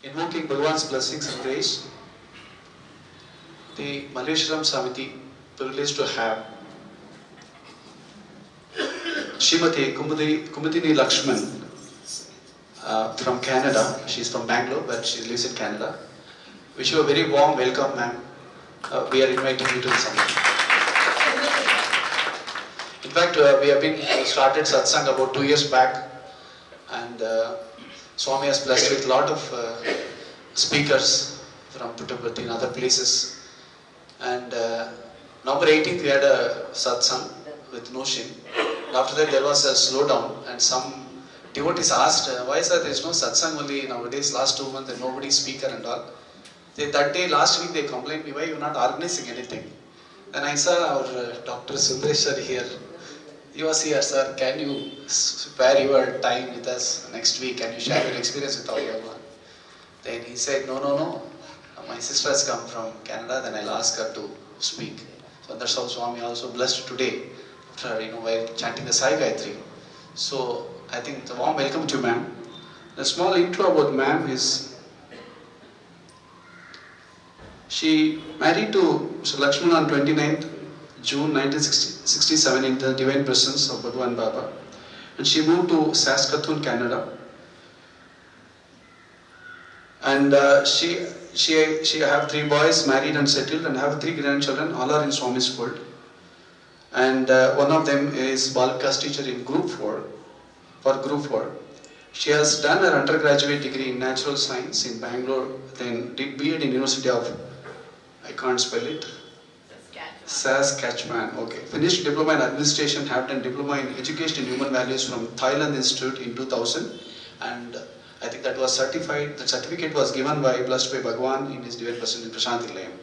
Invoking Bhagavan's blessings and grace, the Malleshwaram Samiti privileged to have Smt.Kumudini Lakshman from Canada. She's from Bangalore, but she lives in Canada. Wish you a very warm welcome, ma'am. We are inviting you to the summit. In fact, we have been started satsang about 2 years back, and Swami has blessed with a lot of speakers from Puttaparthi and other places. And November 18th we had a satsang with Noshin. After that there was a slowdown, and some devotees asked, why sir there is no satsang only nowadays, last 2 months and nobody speaker and all. That day, last week they complained me, why you are not organizing anything. Then I saw our Dr. Sundar here. He was here, sir, can you spare your time with us next week? Can you share your experience with everyone? Then he said, no, my sister has come from Canada, then I'll ask her to speak. So that's how Swami also blessed today, after, while chanting the Sai Gayatri. So I think it's a warm welcome to you, ma'am. The small intro about ma'am is, she married to Mr. Lakshman on 29th June 1967 in the divine presence of Bhagwan Baba, and she moved to Saskatoon, Canada. And she have 3 boys married and settled, and have 3 grandchildren. All are in Swami's fold. And one of them is Balaka's teacher in Group 4. For Group 4, she has done her undergraduate degree in Natural Science in Bangalore. Then did B.Ed in University of, I can't spell it. Saskatchewan. Okay. Finished diploma in administration, have done diploma in education and human values from Thailand Institute in 2000, and I think that was certified. The certificate was given by blessed by Bhagwan in his divine presence in Prashanthi Nilayam.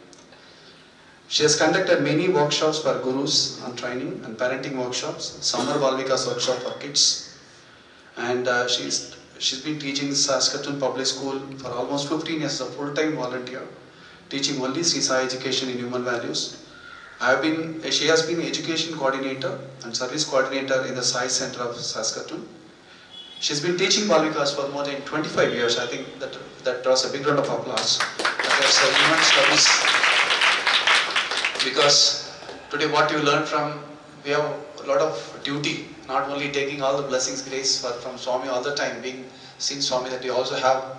She has conducted many workshops for gurus on training and parenting workshops, summer Balvikas workshop for kids, and she's been teaching Saskatoon Public School for almost 15 years as a full-time volunteer, teaching only Sri Sai education in human values. She has been education coordinator and service coordinator in the Sai Center of Saskatoon. She's been teaching Balvikas for more than 25 years. I think that draws a big round of applause. That's human studies. Because today what you learn from, we have a lot of duty, not only taking all the blessings, grace from Swami all the time, being seen Swami, that we also have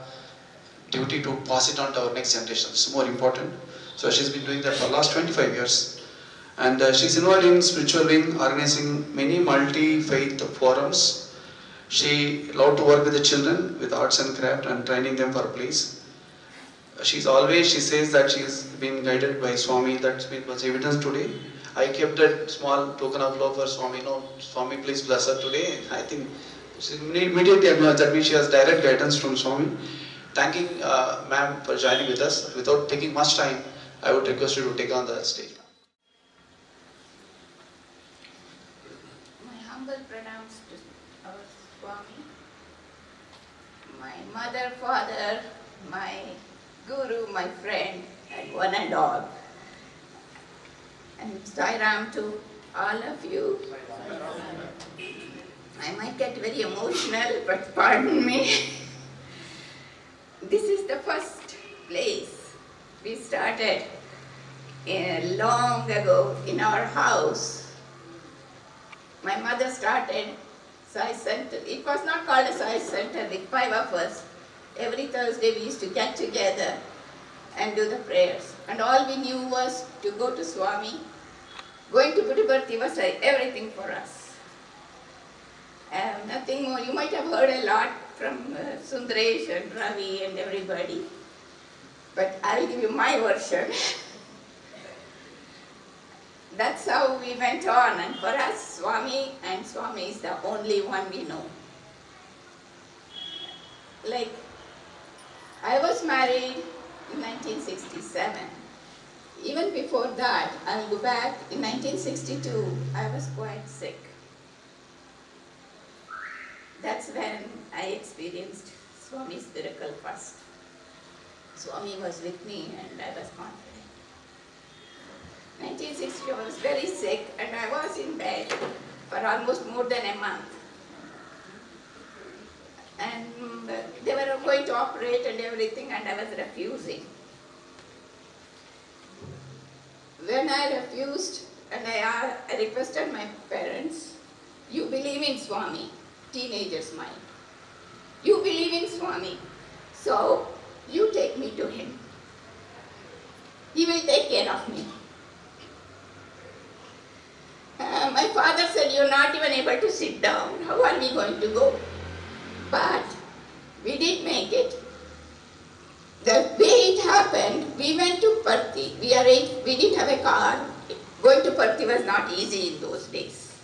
duty to pass it on to our next generation. It's more important. So she's been doing that for the last 25 years. And she's involved in spiritual wing, organizing many multi-faith forums. She loved to work with the children with arts and craft and training them for place. She says that she's been guided by Swami. That was evidence today. I kept that small token of love for Swami. No, Swami, please bless her today. I think she immediately acknowledged that means she has direct guidance from Swami. Thanking ma'am for joining with us. Without taking much time, I would request you to take on the stage. Pronounced our Swami, my mother, father, my guru, my friend, and one and all. And Sairam to all of you. I might get very emotional, but pardon me. This is the first place we started long ago in our house. My mother started Sai Center. It was not called a Sai Center, the 5 of us. Every Thursday we used to get together and do the prayers. And all we knew was to go to Swami. Going to Puttaparthi was everything for us. Nothing more. You might have heard a lot from Sundaresh and Ravi and everybody. But I'll give you my version. That's how we went on, and for us, Swami is the only one we know. Like, I was married in 1967. Even before that, I'll go back, in 1962, I was quite sick. That's when I experienced Swami's miracle first. Swami was with me and I was confident. 1960, I was very sick and I was in bed for almost more than a month. and they were going to operate and everything, and I was refusing. When I refused and I requested my parents, you believe in Swami, teenager's mind. You believe in Swami, so you take me to him. He will take care of me. My father said, you're not even able to sit down. How are we going to go? But we did make it. The way it happened, we went to Parthi. We didn't have a car. Going to Parthi was not easy in those days.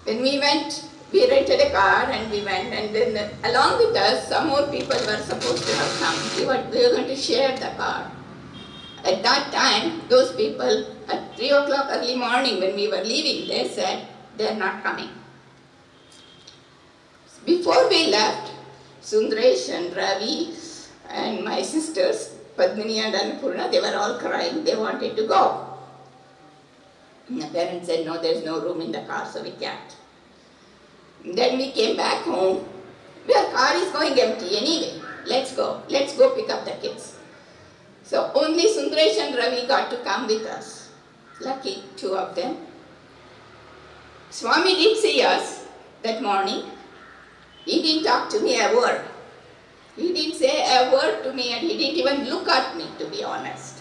When we went, we rented a car and we went, and then along with us, some more people were supposed to have come. We were going to share the car. At that time, those people, at 3 o'clock early morning when we were leaving, they said, they're not coming. Before we left, Sundaresh and Ravi and my sisters, Padmini and Annapurna, they were all crying. They wanted to go. My parents said, no, there's no room in the car, so we can't. Then we came back home. Our car is going empty anyway. Let's go. Let's go pick up the kids. So only Sundaresh and Ravi got to come with us. Lucky, 2 of them. Swami did see us that morning. He didn't talk to me a word. He didn't say a word to me, and he didn't even look at me, to be honest.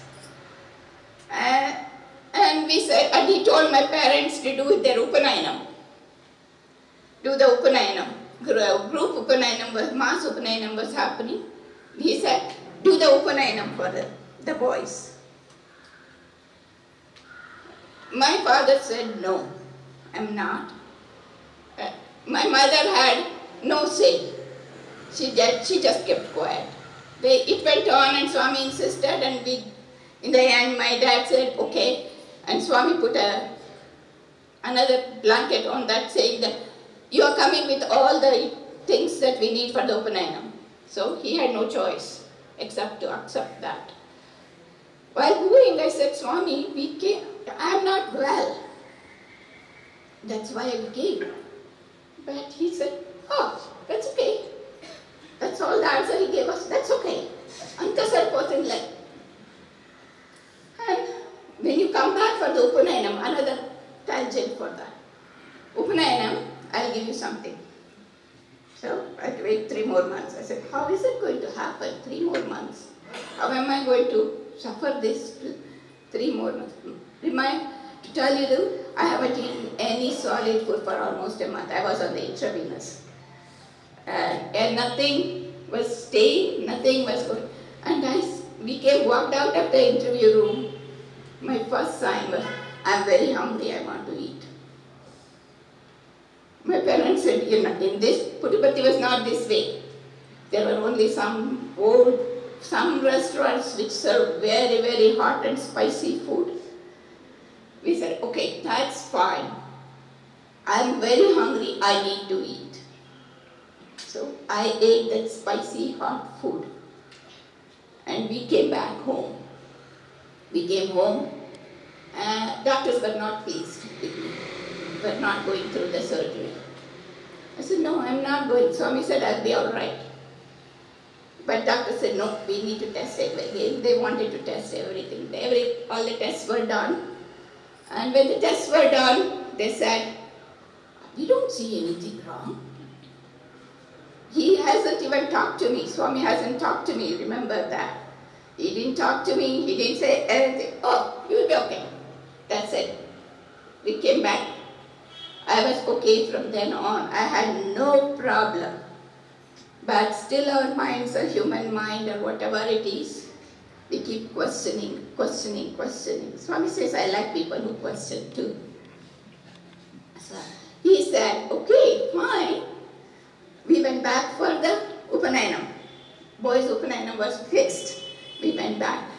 And we said, and he told my parents to do their Upanayanam. Do the Upanayanam. Group Upanayanam was, mass Upanayanam was happening. He said, do the Upanayanam for the boys. My father said, no, I'm not. My mother had no say. She just kept quiet. It went on, and Swami insisted, and in the end my dad said, okay. And Swami put another blanket on that, saying that you are coming with all the things that we need for the Upanayanam. So he had no choice except to accept that. While going, I said, Swami, I am not well. That's why we came. But he said, oh, that's okay. That's all the answer he gave us. That's okay. Anta sarpotin like. And when you come back for the Upanayanam, another tangent for that. Upanayanam, I'll give you something. So I had to wait 3 more months. I said, how is it going to happen? 3 more months. How am I going to suffer this 3 more months? To tell you, I haven't eaten any solid food for almost a month. I was on the intravenous. And nothing was staying, nothing was going. And we walked out of the interview room. My first sign was, I'm very hungry, I want to eat. My parents said, in this, Puttaparthi was not this way. There were only some restaurants which serve very, very hot and spicy food. We said, okay, that's fine. I'm very hungry, I need to eat. So I ate that spicy hot food. And we came back home. We came home. Doctors were not pleased with me. Were not going through the surgery. I said, no, I'm not going. Swami said, I'll be all right. But doctor said, no, we need to test it again. They wanted to test everything. All the tests were done. And when the tests were done, they said, we don't see anything wrong. He hasn't even talked to me. Swami hasn't talked to me, remember that. He didn't talk to me, he didn't say anything. Oh, you'll be okay. That's it. We came back. I was okay from then on. I had no problem. But still our minds, a human mind or whatever it is, we keep questioning. Swami says, I like people who question too. So he said, okay, fine. We went back for the Upanayanam. Boys' Upanayanam was fixed. We went back.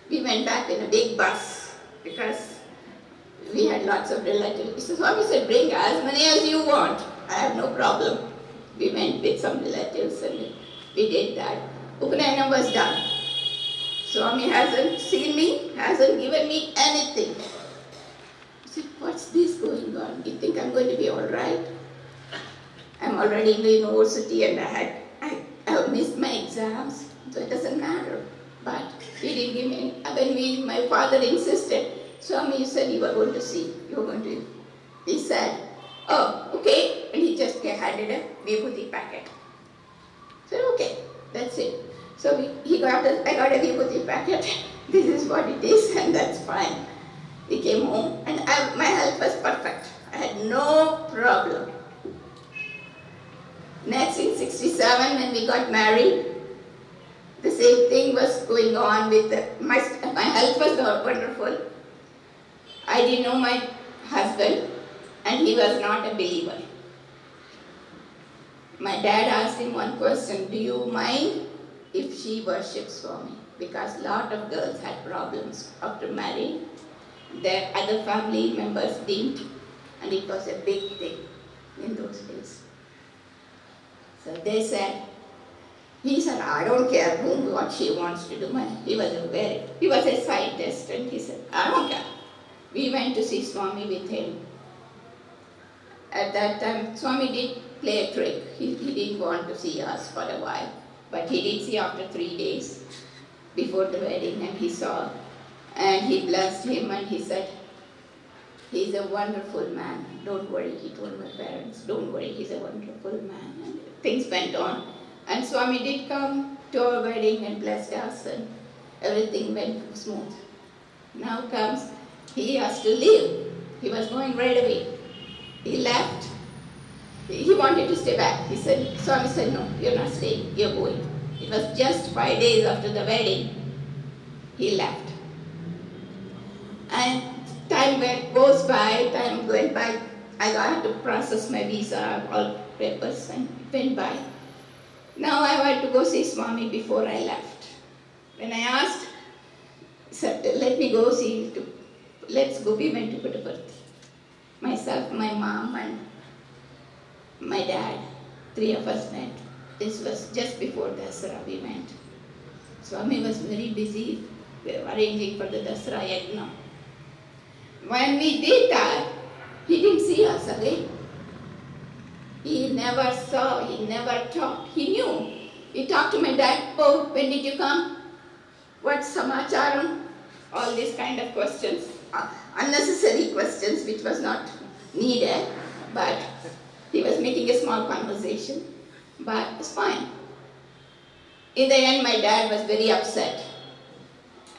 We went back in a big bus because we had lots of relatives. So Swami said, bring as many as you want. I have no problem. We went with some relatives and we did that. Upanayanam was done. Swami hasn't seen me, hasn't given me anything. I said, what's this going on? You think I'm going to be all right? I'm already in the university and I missed my exams, so it doesn't matter. But he didn't give me, when my father insisted, Swami, you said you were going to see, you were going to, he said, oh, okay, and he just handed a vibhuti packet. I said, okay, that's it. So I got a vibhuti packet, this is what it is, and that's fine. We came home, and my health was perfect. I had no problem. Next, in 67, when we got married, the same thing was going on with my health was wonderful. I didn't know my husband, and he was not a believer. My dad asked him one question, do you mind if she worships Swami? Because a lot of girls had problems after marrying. Their other family members didn't, and it was a big thing in those days. So they said, he said, I don't care what she wants to do. He was a scientist, and he said, I don't care. We went to see Swami with him. At that time, Swami did play a trick. He didn't want to see us for a while, but he did see after 3 days before the wedding, and he saw, and he blessed him, and he said, he's a wonderful man. Don't worry, he told my parents, don't worry, he's a wonderful man. And things went on. And Swami did come to our wedding and blessed us, and everything went smooth. Now comes, he has to leave. He was going right away. He left. He wanted to stay back. He said, Swami said, no, you're not staying, you're going. It was just 5 days after the wedding, he left. And time goes by, time went by. I had to process my visa, all papers, and it went by. Now I had to go see Swami before I left. When I asked, he said, let me go see, let's go, we went to Puttaparthi. Myself, my mom, and my dad, 3 of us went. This was just before Dasara we went. Swami was very busy arranging for the Dasara Yajna. When we did that, he didn't see us again. He never saw, he never talked. He knew. He talked to my dad, oh, when did you come? What's samacharam? All these kind of questions, unnecessary questions which was not needed, but he was making a small conversation, but it's fine. In the end, my dad was very upset,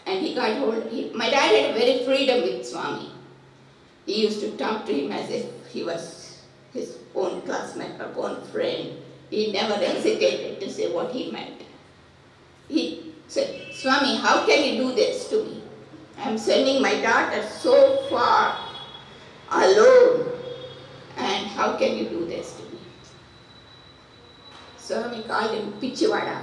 and he got hold, my dad had very freedom with Swami. He used to talk to him as if he was his own classmate or own friend. He never hesitated to say what he meant. He said, Swami, how can you do this to me? I'm sending my daughter so far alone, and how can you do this to me? Swami called him Pichivada.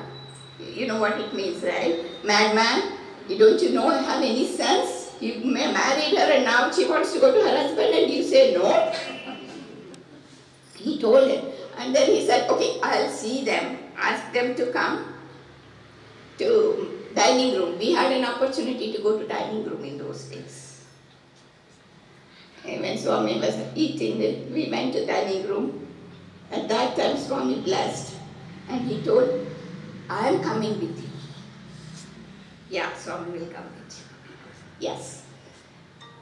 You know what it means, right? Madman, don't you know have any sense? You married her and now she wants to go to her husband and you say no? He told him. And then he said, okay, I'll see them. Ask them to come to dining room. We had an opportunity to go to dining room in those days. And when Swami was eating, we went to dining room. At that time, Swami blessed. And he told, I am coming with you. Yeah, Swami will come with you. Yes.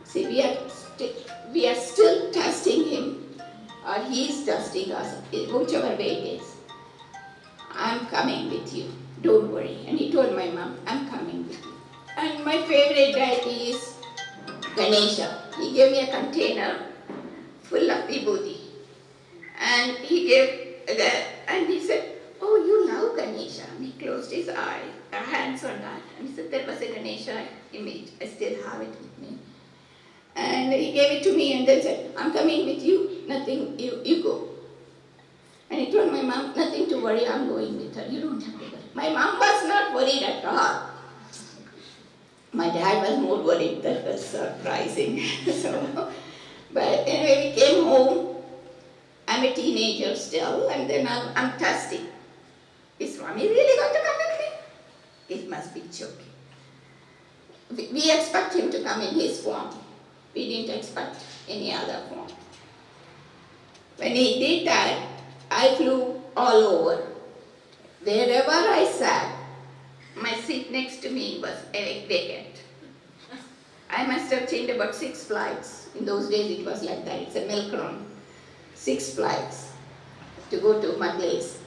See, we are still testing him, or he is testing us, whichever way it is. I'm coming with you. Don't worry. And he told my mom, I'm coming with you. And my favorite deity is Ganesha. He gave me a container full of vibhuti. And he said, oh, you love Ganesha. And he closed his hands on that. And he said, there was a Ganesha image. I still have it with me. And he gave it to me and then said, I'm coming with you. Nothing, you go. And he told my mom, nothing to worry, I'm going with her. You don't have to worry. My mom was not worried at all. My dad was more worried. That was surprising. But anyway, we came home. I'm a teenager still, and then I'm testing. Is Swami really going to come with me? It must be joking. We expect him to come in his form. We didn't expect any other form. When he did that, I flew all over. Wherever I sat, my seat next to me was vacant. I must have changed about 6 flights. In those days it was like that, it's a milk run. 6 flights to go to my place.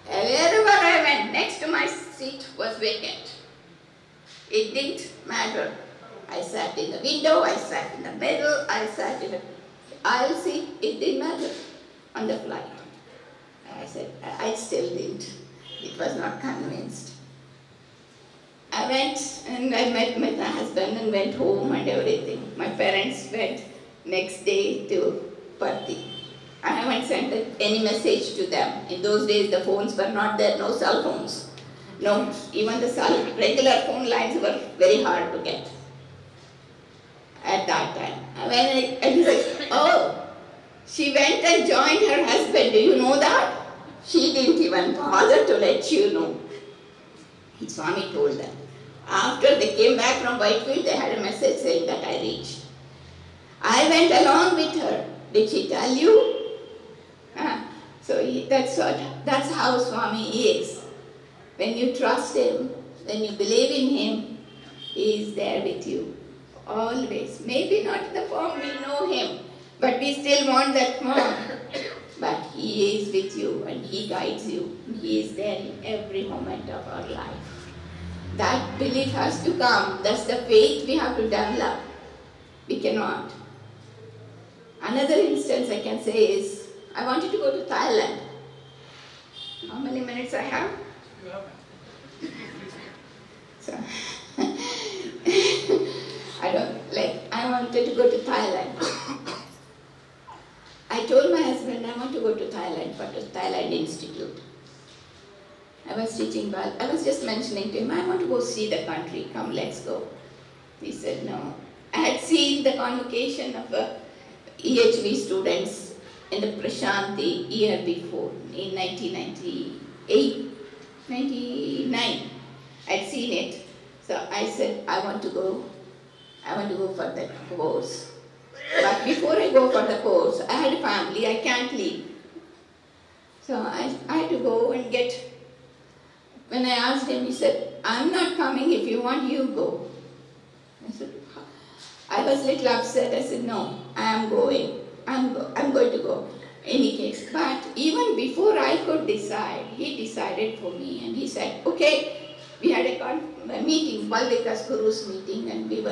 Wherever I went, next to my seat was vacant. It didn't matter. I sat in the window, I sat in the middle, I sat in the aisle seat, it didn't matter on the flight. I said, I still didn't. It was not convinced. I went and I met my husband and went home and everything. My parents went next day to Parthi. I haven't sent any message to them. In those days the phones were not there, no cell phones. No, even the regular phone lines were very hard to get at that time. And he said, oh, she went and joined her husband, do you know that? She didn't even bother to let you know. Swami told them. After they came back from Whitefield, they had a message saying that I reached. I went along with her. Did she tell you? That's how Swami is. When you trust him, when you believe in him, he is there with you. Always. Maybe not in the form we know him, but we still want that form. But he is with you and he guides you. He is there in every moment of our life. That belief has to come. That's the faith we have to develop. We cannot. Another instance I can say is, I wanted to go to Thailand. How many minutes I have? So, I wanted to go to Thailand. I told my husband I want to go to Thailand for the Thailand Institute. I was teaching, I was just mentioning to him, I want to go see the country, come let's go. He said no. I had seen the convocation of EHV students in the Prashanti year before, in 1998, 99. I'd seen it. So I said, I want to go for the course. But before I go for the course, I had a family, I can't leave. So I had to go and get, when I asked him, he said, I'm not coming, if you want, you go. I said, I was a little upset. I said, no, I am going. I'm going to go. Any case. But even before I could decide, he decided for me and he said, okay, we had a meeting, Balvika's Guru's meeting, and we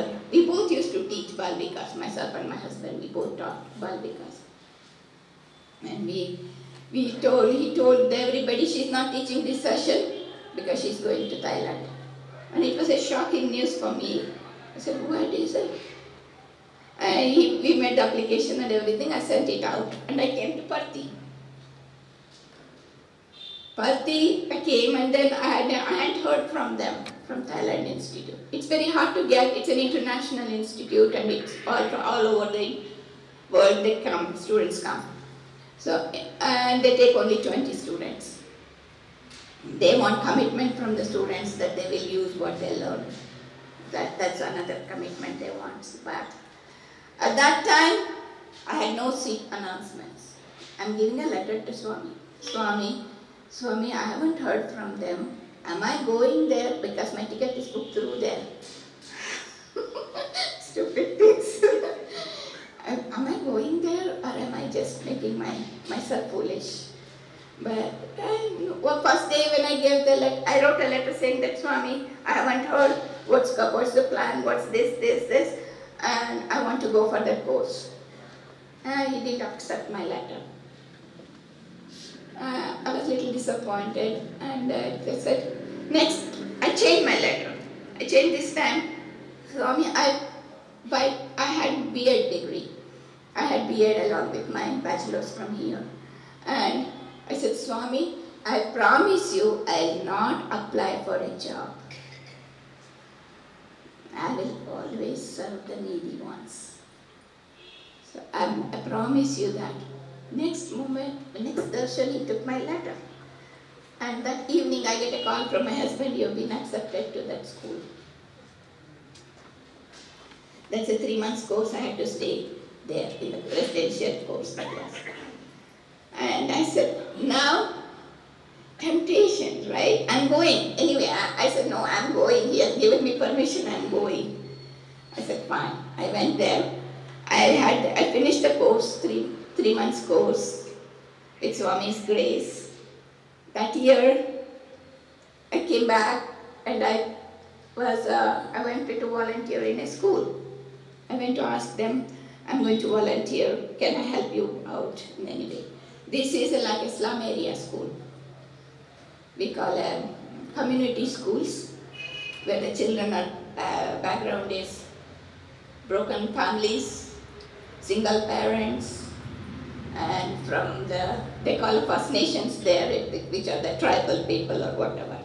both used to teach Balvikas, myself and my husband, we both taught Balvikas. And he told everybody she's not teaching this session because she's going to Thailand. And it was a shocking news for me. I said, what is it? We made the application and everything, I sent it out and I came to Parthi. Parthi, I came and then I hadn't heard from them, from Thailand Institute. It's very hard to get, it's an international institute and it's all over the world they come, students come. So, and they take only 20 students. They want commitment from the students that they will use what they learn. That's another commitment they want. But at that time, I had no seat announcements. I'm giving a letter to Swami. Swami, I haven't heard from them. Am I going there because my ticket is booked through there? Stupid things. Am I going there or am I just making myself foolish? But first day when I gave the letter, I wrote a letter saying that Swami, I haven't heard what's the plan, what's this, and I want to go for that course. He didn't accept my letter. I was a little disappointed and I said, next, I changed my letter. I changed this time. Swami, I had B.Ed degree. I had B.Ed along with my bachelor's from here. And I said, Swami, I promise you I'll not apply for a job. I will always serve the needy ones. So I promise you that. Next moment, the next darshan, he took my letter. And that evening I get a call from my husband, you have been accepted to that school. That's a 3 months course, I had to stay there in the residential course that was. And I said, now, temptation, right? I'm going. Anyway, I said, no, I'm going. He has given me permission, I'm going. I said, fine. I went there. I finished the course, three months course, with Swami's grace. That year, I came back and I went to volunteer in a school. I went to ask them, I'm going to volunteer, can I help you out in any way? This is like a slum area school. We call them community schools, where the children are, background is broken families, single parents, and from they call it First Nations there, which are the tribal people or whatever.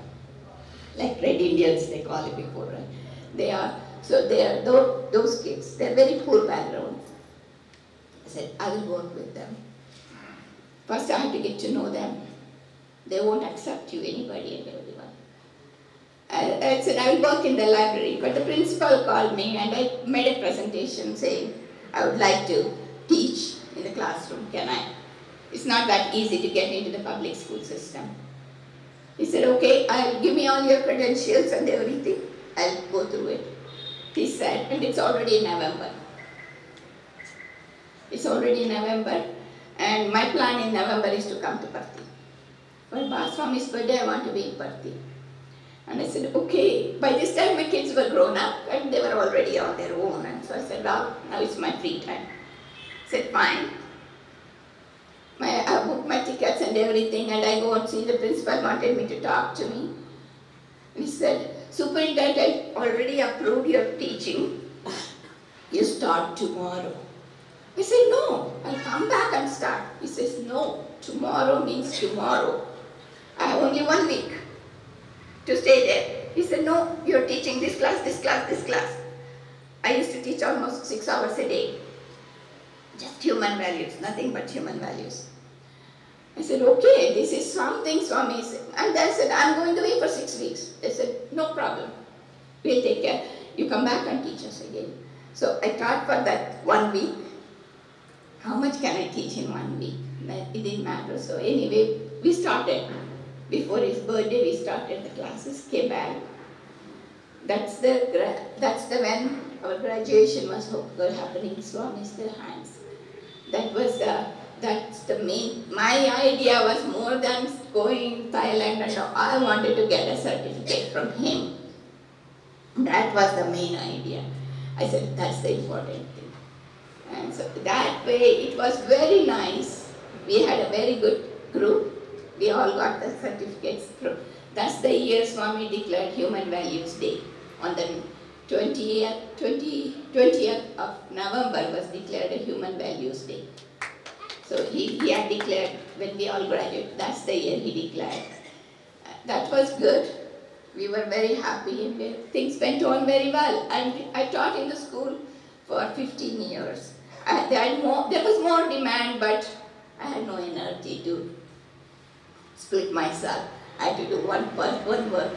Like Red Indians they call it before, right? So they are those kids, they're very poor background. I said, I will work with them. First I have to get to know them. They won't accept you, anybody and everyone. I said, I will work in the library, but the principal called me and I made a presentation saying, I would like to teach in the classroom, can I? It's not that easy to get into the public school system. He said, okay, give me all your credentials and everything, I'll go through it. He said, and it's already November. It's already November, and my plan in November is to come to Parthi. For Swami's birthday, I want to be in Parthi. And I said, okay. By this time, my kids were grown up, and they were already on their own. And so I said, well, now it's my free time. I said, fine. I booked my tickets and everything, and I go and see the principal wanted me to talk to me. And he said, Superintendent, I already approved your teaching. You start tomorrow. I said, no, I'll come back and start. He says, no, tomorrow means tomorrow. I have only 1 week to stay there. He said, no, you're teaching this class, this class, this class. I used to teach almost 6 hours a day. Just human values, nothing but human values. I said, okay, this is something Swami said. And I said, I'm going to be for 6 weeks. They said, no problem. We'll take care. You come back and teach us again. So I taught for that 1 week. How much can I teach in 1 week? It didn't matter. So anyway, we started. Before his birthday, we started the classes, came back. That's when our graduation was happening. Swami's their hands. That's the main. My idea was more than going Thailand and all. I wanted to get a certificate from him. That was the main idea. I said, that's the important thing. And so that way, it was very nice. We had a very good group. We all got the certificates through. That's the year Swami declared Human Values Day. On the 20th of November was declared a Human Values Day. So he had declared when we all graduated, that's the year he declared. That was good. We were very happy and things went on very well. And I taught in the school for 15 years. There was more demand, but I had no energy to split myself. I had to do one work.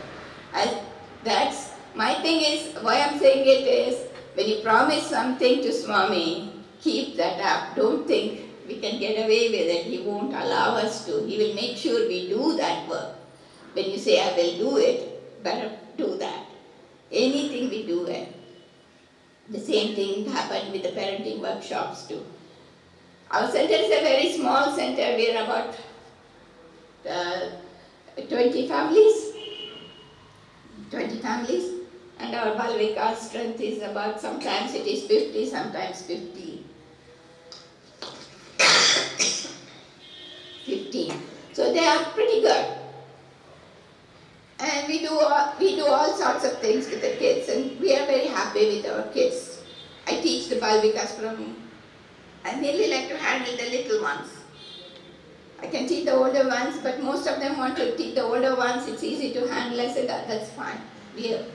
That's my thing is, why I'm saying it is, when you promise something to Swami, keep that up. Don't think we can get away with it. He won't allow us to. He will make sure we do that work. When you say, I will do it, better do that. Anything we do it. The same thing happened with the parenting workshops too. Our center is a very small center. We are about 20 families. 20 families. And our Balvika strength is about, sometimes it is 50, sometimes 15. So they are pretty good. And we do all sorts of things with the kids, and we are very happy with our kids. I teach the Balvikas I mainly like to handle the little ones. I can teach the older ones, but most of them want to teach the older ones. It's easy to handle. I said, that's fine. We have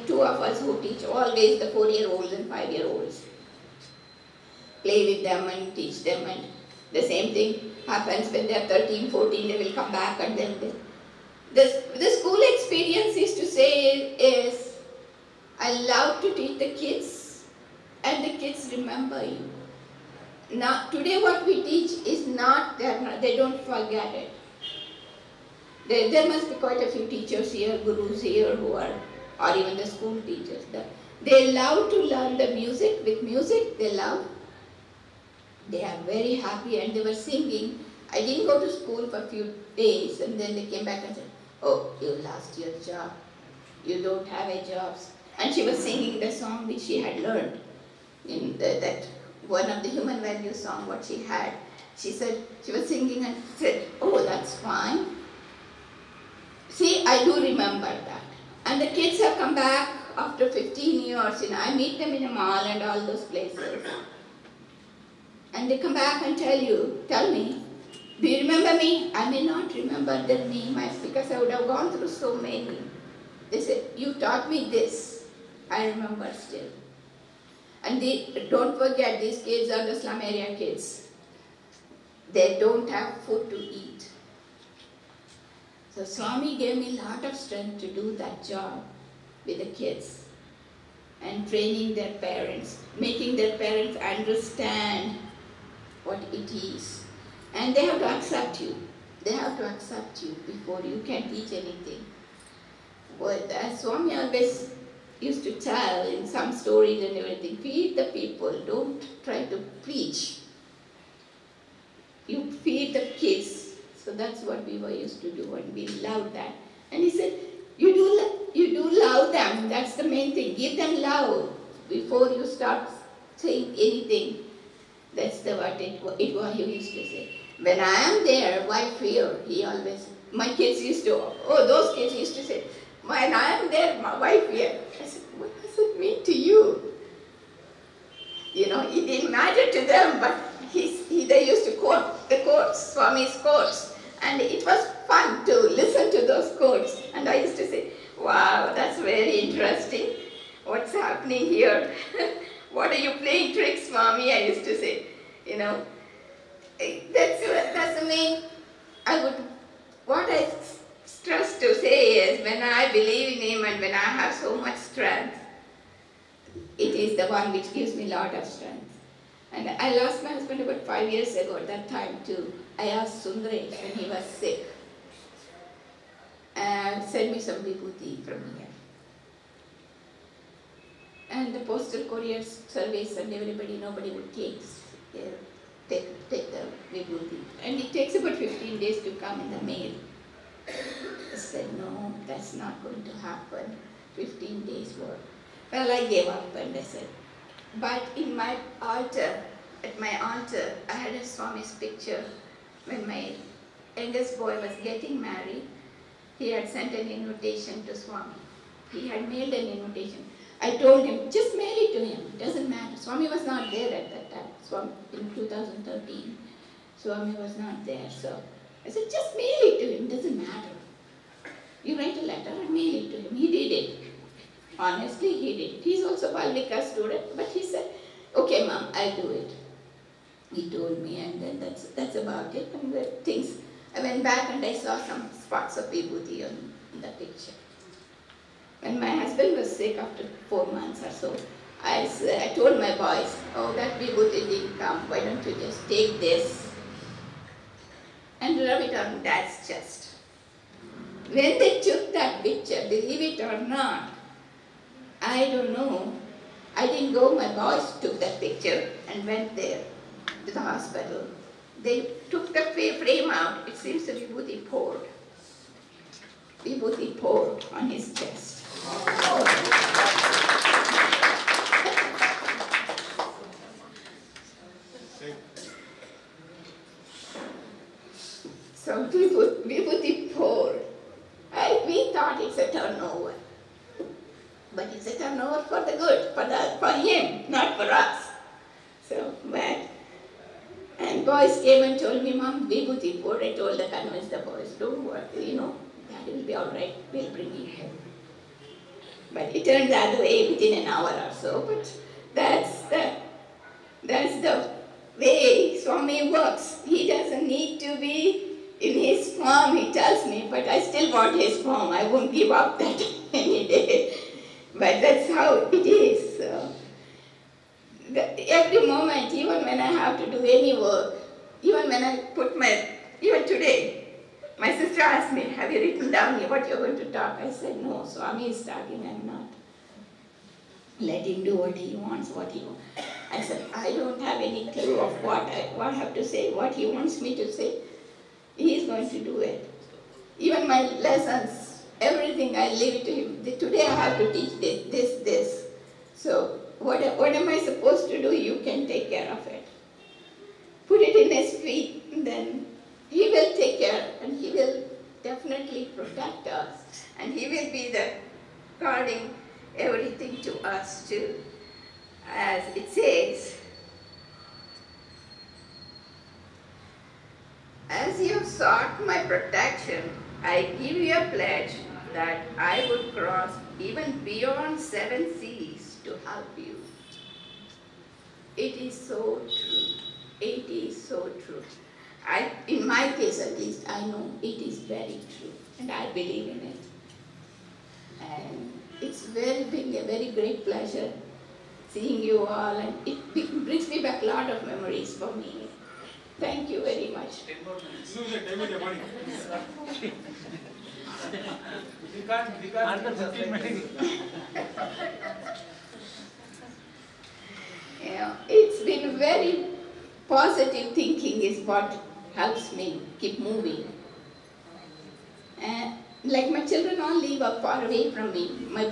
2 of us who teach always the 4-year-olds and 5-year-olds. Play with them and teach them, and the same thing happens when they're 13, 14, they will come back, and then the school experience is to say is, I love to teach the kids, and the kids remember you. Now, today what we teach is not, they don't forget it. There must be quite a few teachers here, gurus here who are, or even the school teachers. They love to learn the music. With music, they love. They are very happy and they were singing. I didn't go to school for a few days and then they came back and said, oh, you lost your job. You don't have a job. And she was singing the song which she had learned in that one of the human value song what she had. She said, she was singing and said, oh, that's fine. See, I do remember that. And the kids have come back after 15 years. I meet them in a mall and all those places. And they come back and tell me, do you remember me? I may not remember their name because I would have gone through so many. They said, you taught me this. I remember still. And don't forget, these kids are the slum area kids. They don't have food to eat. So Swami gave me a lot of strength to do that job with the kids and training their parents, making their parents understand what it is. And they have to accept you. They have to accept you before you can teach anything. But as Swami always used to tell in some stories and everything, feed the people, don't try to preach. You feed the kids. So that's what we were used to do and we loved that. And he said, you do love them, that's the main thing. Give them love before you start saying anything. That's what he used to say. When I am there, why fear? He always, my kids used to, those kids used to say, when I am there, why fear? I said, what does it mean to you? It didn't matter to them, but they used to quote the quotes, Swami's quotes. And it was fun to listen to those quotes. And I used to say, wow, that's very interesting. What's happening here? What are you playing tricks, Swami? I used to say, that's the main, what I stress to say is when I believe in him and when I have so much strength, it is the one which gives me a lot of strength. And I lost my husband about 5 years ago at that time too. I asked Sundaresh when he was sick, send me some vibhuti from here. And the postal courier service and everybody, nobody would take the vibhuti. And it takes about 15 days to come in the mail. I said, no, that's not going to happen. 15 days work. Well, I gave up and I said, but in my altar, at my altar, I had a Swami's picture. When my youngest boy was getting married, he had sent an invitation to Swami. He had mailed an invitation. I told him, just mail it to him, it doesn't matter. Swami was not there at that time, Swami, in 2013. Swami was not there, so I said, just mail it to him, doesn't matter. You write a letter and mail it to him. He did it. Honestly, he did. He's also a Valmika student, but he said, okay, Mom, I'll do it. He told me, and then that's about it. And the things, I went back and I saw some spots of vibhuti on the picture. When my husband was sick after 4 months or so, I told my boys, oh, that vibhuti didn't come. Why don't you just take this and rub it on Dad's chest? When they took that picture, believe it or not, I don't know. I didn't go. My boys took that picture and went there to the hospital. They took the frame out. It seems the vibhuti poured. Vibhuti poured on his chest. So vibhuti poured. We thought it's a turnover. But it's a turnover for the good, for him, not for us. So, and boys came and told me, Mom, vibhuti poured. I told the convince the boys, don't worry, Daddy will be all right, we'll bring him home. But it turned the other way within an hour or so, but that's the way Swami works. He doesn't need to be in his form, he tells me, but I still want his form. I won't give up that any day. But that's how it is. So every moment, even when I have to do any work, even when I put even today, my sister asked me, have you written down what you're going to talk? I said, no, Swami is talking, I'm not. Let him do what he wants, I said, I don't have any clue of what I have to say, what he wants me to say. He is going to do it. Even my lessons, everything, I leave it to him. Today I have to teach this. So what am I supposed to do? You can take care of it. Put it in his feet, and then he will take care, and he will definitely protect us. And he will be there guarding everything to us too. As it says, as you have sought my protection, I give you a pledge that I would cross even beyond 7 seas to help you. It is so true. It is so true. In my case at least, I know it is very true, and I believe in it. And it's been a very great pleasure seeing you all, and it brings me back a lot of memories for me. Thank you very much. It's been very positive thinking is what helps me keep moving. Like my children all live far away from me. My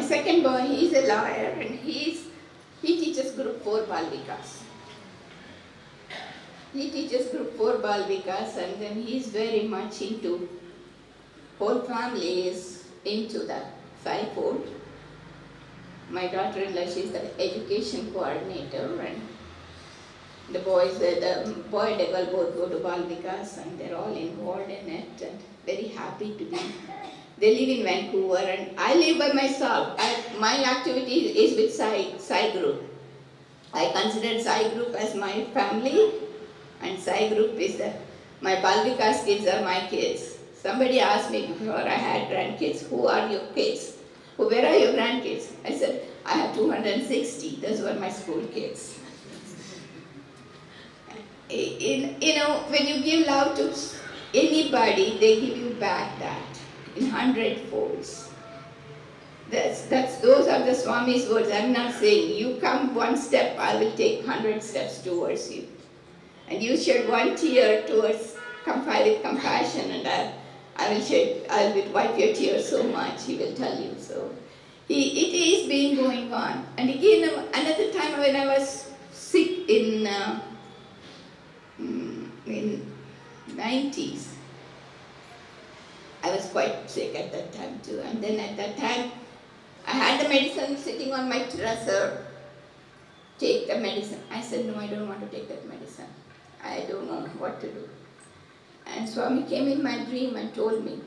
second boy, he's a lawyer, and he teaches Group 4 Bal Vikas. He teaches Group 4 Bal Vikas, and then he's very much into, whole family is into the Sai fold. My daughter-in-law, she's the education coordinator, and the boys, the boy and the girl both go to Bal Vikas, and they're all involved in it, and very happy to be. They live in Vancouver, and I live by myself. My activity is with Sai Group. I consider Sai Group as my family, and Sai Group is my Bal Vikas kids are my kids. Somebody asked me before I had grandkids, who are your kids? Where are your grandkids? I said, I have 260. Those were my school kids. When you give love to anybody, they give you back that in 100 folds. Those are the Swami's words. I'm not saying, you come one step, I will take 100 steps towards you. And you shed one tear towards with compassion, and I will wipe your tears so much, he will tell you so. It is been going on. And again, another time when I was sick in 90s, I was quite sick at that time too. And then at that time, I had the medicine sitting on my dresser. Take the medicine. I said, no, I don't want to take that medicine. I don't know what to do. And Swami came in my dream and told me,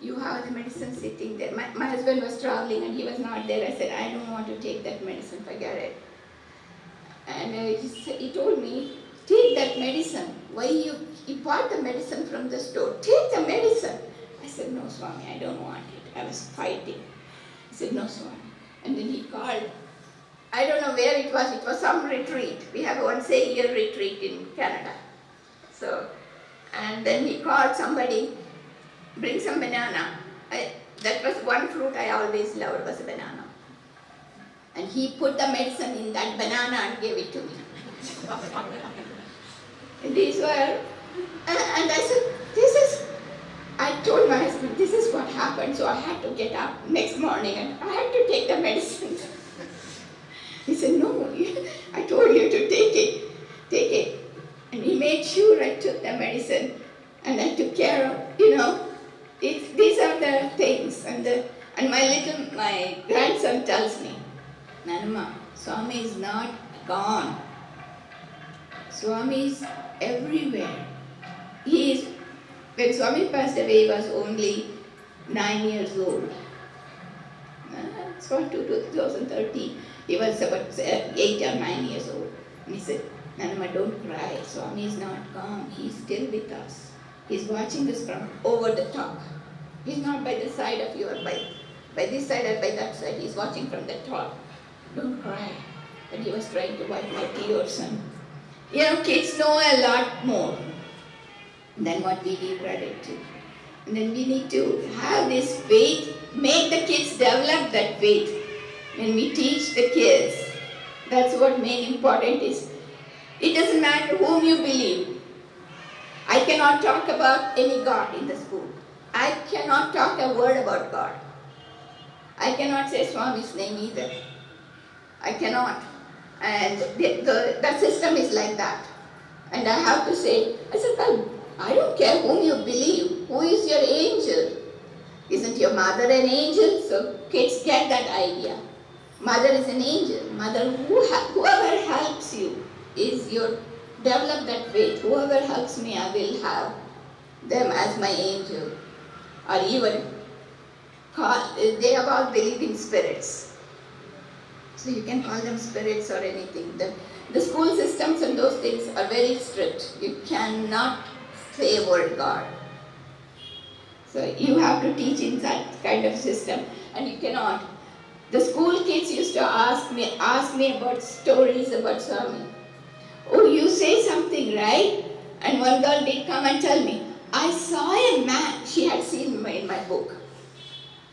you have the medicine sitting there. My husband was traveling and he was not there. I said, I don't want to take that medicine, forget it. And he told me, take that medicine. Why you bought the medicine from the store? Take the medicine. I said, no, Swami, I don't want it. I was fighting. He said, no, Swami. And then he called. I don't know where it was some retreat. We have once a year retreat in Canada. So, and then he called somebody, bring some banana. That was one fruit I always loved, was a banana. And he put the medicine in that banana and gave it to me. And these were, and I said, I told my husband, this is what happened. So I had to get up next morning and I had to take the medicine. He said, no, I told you to take it. And he made sure I took the medicine and I took care of, these are the things. And my grandson tells me, Nanama, Swami is not gone. Swami is everywhere. When Swami passed away, he was only 9 years old. It's for 2013. He was about 8 or 9 years old. And he said, Nanama, don't cry. Swami is not gone. He's still with us. He's watching us from over the top. He's not by the side of you or by by this side or by that side. He's watching from the top. Don't cry. But he was trying to wipe my tears. And kids know a lot more than what we give credit to. And then we need to have this faith, make the kids develop that faith. When we teach the kids, that's what main important is. It doesn't matter whom you believe. I cannot talk about any God in the school. I cannot talk a word about God. I cannot say Swami's name either. I cannot. And the system is like that. And I have to say, I said, well, I don't care whom you believe. Who is your angel? Isn't your mother an angel? So kids get that idea. Mother is an angel. Mother, whoever helps you is your, develop that faith. Whoever helps me, I will have them as my angel. Or even, they have all believe in spirits. So you can call them spirits or anything. The school systems and those things are very strict. You cannot say a word God. So you have to teach in that kind of system, and you cannot. The school kids used to ask me about stories about Swami. Oh, you say something, right? And one girl did come and tell me, I saw a man. She had seen in my book,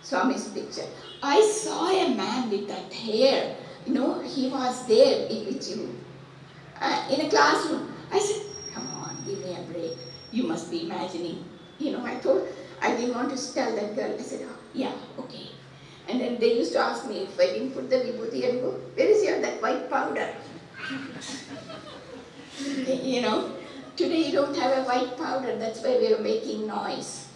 Swami's picture. I saw a man with that hair. He was there with you in a classroom. I said, come on, give me a break. You must be imagining. I didn't want to tell that girl. I said, oh, yeah, okay. And then they used to ask me if I didn't put the vibhuti and go, where is that white powder? Today you don't have a white powder, that's why we are making noise.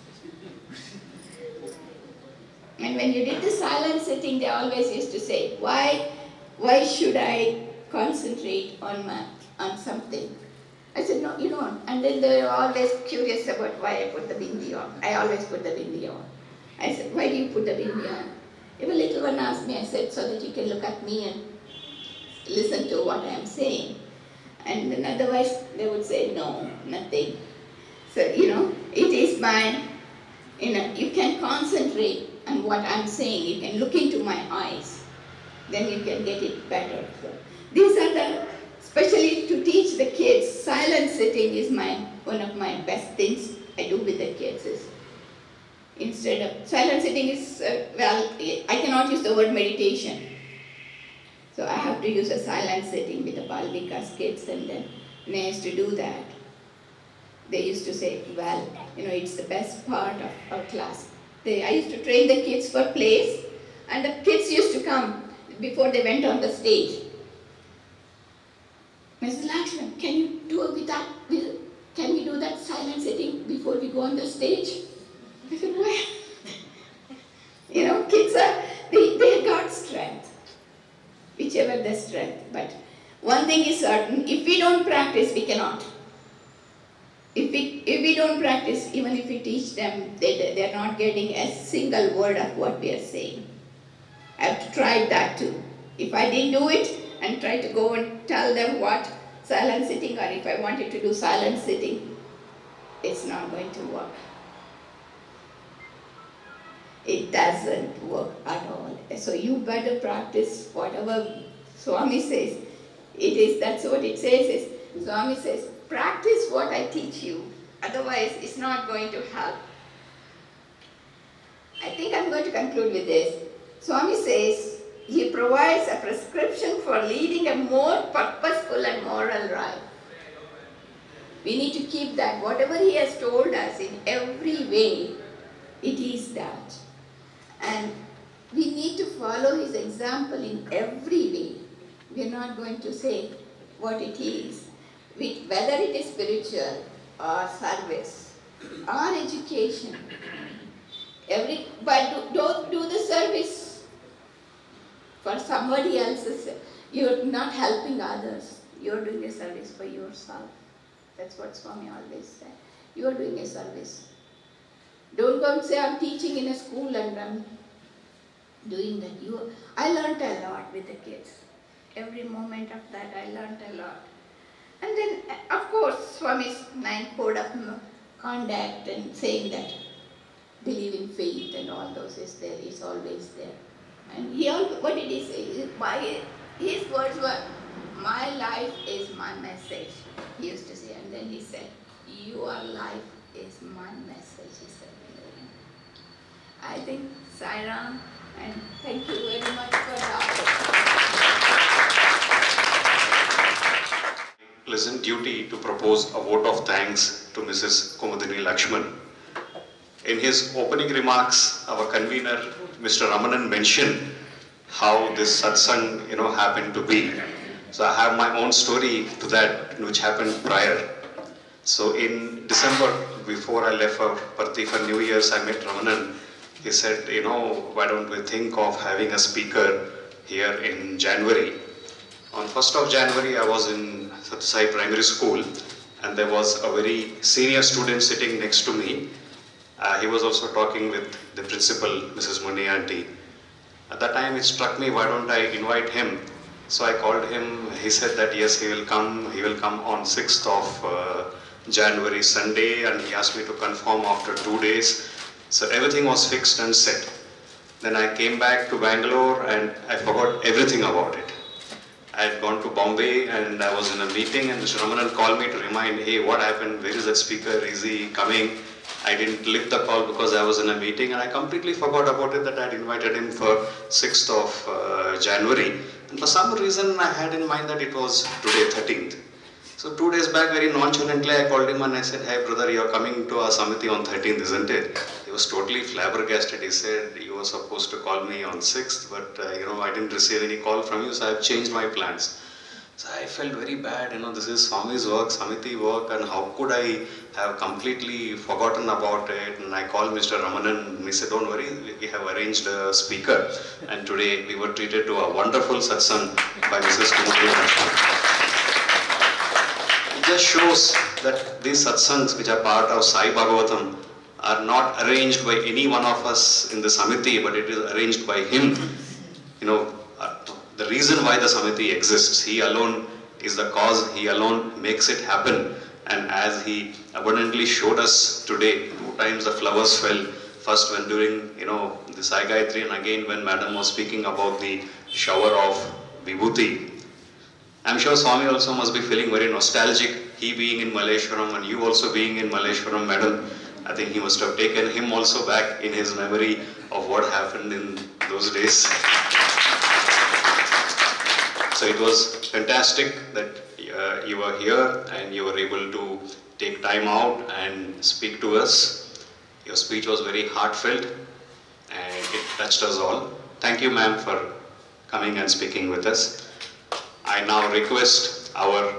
And when you did the silent sitting, they always used to say, why should I concentrate on something? I said, no, you don't. And then they were always curious about why I put the bindi on. I always put the bindi on. I said, why do you put the bindi on? If a little one asked me, I said, so that you can look at me and listen to what I am saying. And then otherwise, they would say, no, nothing. So, it is mine. You can concentrate on what I'm saying. You can look into my eyes. Then you can get it better. So, these are especially to teach the kids, silent sitting is one of my best things I do with the kids. Instead of, silent sitting is, I cannot use the word meditation. So I have to use a silent sitting with the Balvikas kids, and then when I used to do that, they used to say, well, it's the best part of our class. I used to train the kids for plays, and the kids used to come before they went on the stage. Mrs. Lakshman, can you do can we do that silent sitting before we go on the stage? I said, well, kids they got strength, whichever the strength. But one thing is certain, if we don't practice, we cannot. If we don't practice, even if we teach them, they're not getting a single word of what we are saying. I have to try that too. If I didn't do it and try to go and tell them what silent sitting, or if I wanted to do silent sitting, it's not going to work. It doesn't work at all. So you better practice whatever Swami says. That's what it says is, Swami says, practice what I teach you. Otherwise, it's not going to help. I think I'm going to conclude with this. Swami says, he provides a prescription for leading a more purposeful and moral life. We need to keep that. Whatever he has told us in every way, it is that. And we need to follow his example in every way. We are not going to say what it is. Whether it is spiritual or service or education. But don't do the service for somebody else's. You're not helping others. You're doing a service for yourself. That's what Swami always said. You're doing a service. Don't go and say, I'm teaching in a school and I'm doing that. I learned a lot with the kids. Every moment of that, I learned a lot. And then, of course, Swami's 9 code of conduct and saying that believe in faith and all those is there, it's always there. And what did he say? His words were, my life is my message, he used to say. And then he said, your life is my message, he said. I think, Sai Ram, and thank you very much for that. Pleasant duty to propose a vote of thanks to Mrs. Kumudini Lakshman. In his opening remarks, our convener, Mr. Ramanan, mentioned how this satsang, happened to be. So I have my own story to that, which happened prior. So in December, before I left for Parthi for New Year's, I met Ramanan. He said, why don't we think of having a speaker here in January. On 1st of January, I was in SATHSANG Primary School, and there was a very senior student sitting next to me. He was also talking with the principal, Mrs. Muni Aunty. At that time, it struck me, why don't I invite him? So I called him. He said that yes, he will come. He will come on 6th of January, Sunday, and he asked me to confirm after 2 days. So everything was fixed and set. Then I came back to Bangalore and I forgot everything about it. I had gone to Bombay and I was in a meeting, and Mr. Ramanan called me to remind, hey, what happened? Where is that speaker? Is he coming? I didn't lift the call because I was in a meeting, and I completely forgot about it, that I had invited him for 6th of January. And for some reason I had in mind that it was today, 13th. So 2 days back, very nonchalantly, I called him and I said, hey brother, you're coming to our Samiti on 13th, isn't it? He was totally flabbergasted. He said, you were supposed to call me on 6th, but I didn't receive any call from you, so I've changed my plans. So I felt very bad, this is Swami's work, Samiti work, and how could I have completely forgotten about it? And I called Mr. Ramanan, and he said, don't worry, we have arranged a speaker. And today we were treated to a wonderful satsang by Mrs. Kumudini Lakshman. It just shows that these satsangs, which are part of Sai Bhagavatam, are not arranged by any one of us in the Samiti, but it is arranged by him. The reason why the Samiti exists, he alone is the cause, he alone makes it happen. And as he abundantly showed us today, 2 times the flowers fell. First when during, the Sai Gayatri, and again when Madam was speaking about the shower of Vibhuti. I'm sure Swami also must be feeling very nostalgic, he being in Malleshwaram and you also being in Malleshwaram, Madam. I think he must have taken him also back in his memory of what happened in those days. So it was fantastic that you were here and you were able to take time out and speak to us. Your speech was very heartfelt and it touched us all. Thank you, ma'am, for coming and speaking with us. I now request our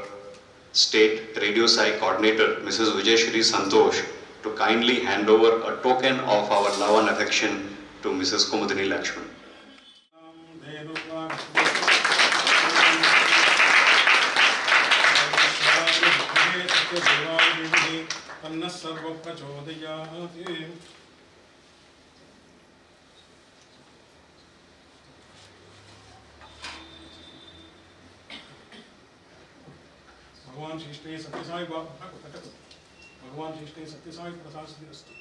State Radio Sai Coordinator, Mrs. Vijayshri Santosh, to kindly hand over a token of our love and affection to Mrs. Kumudini Lakshman. भगवान श्री सत्यसाई भगवान श्री सत्यसाई प्रसाद Siddhirastu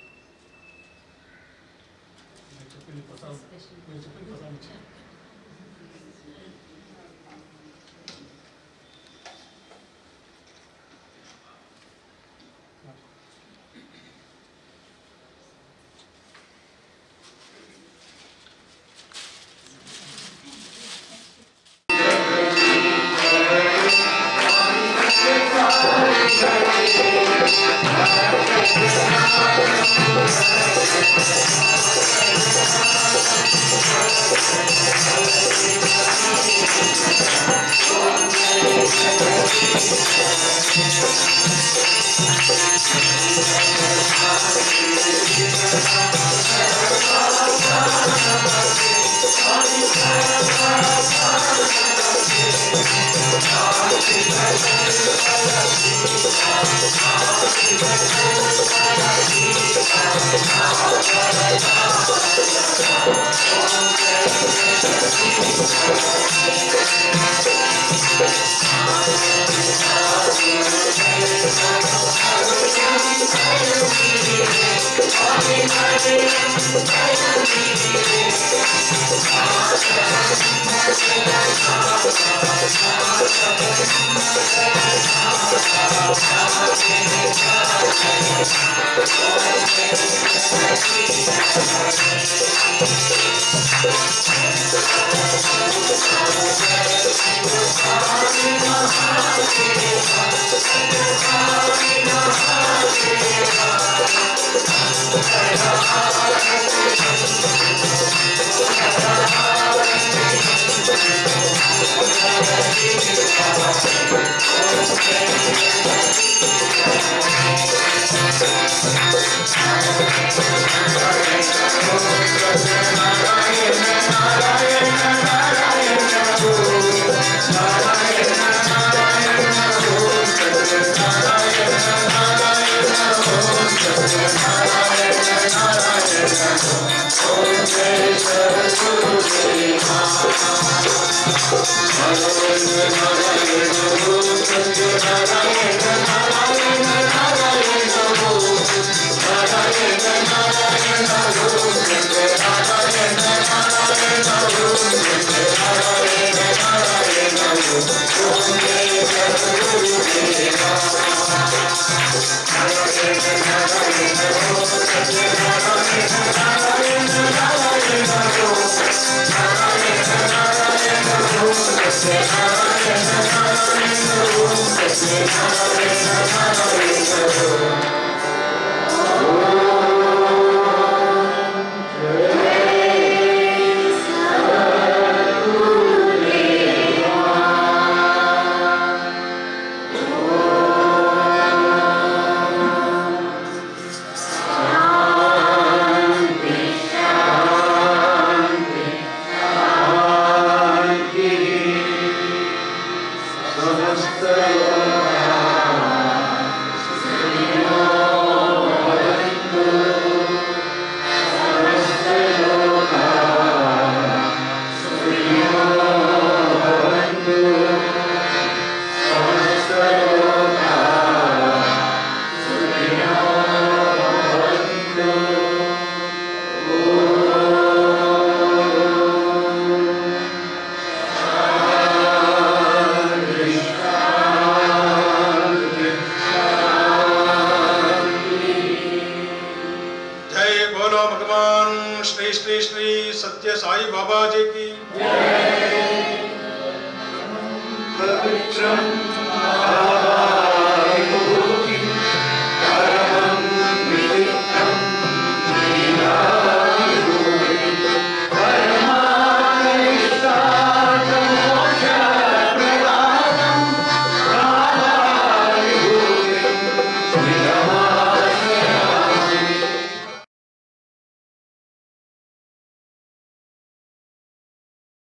Thank you. Shri Shri Shri सत्य साई बाबा जी की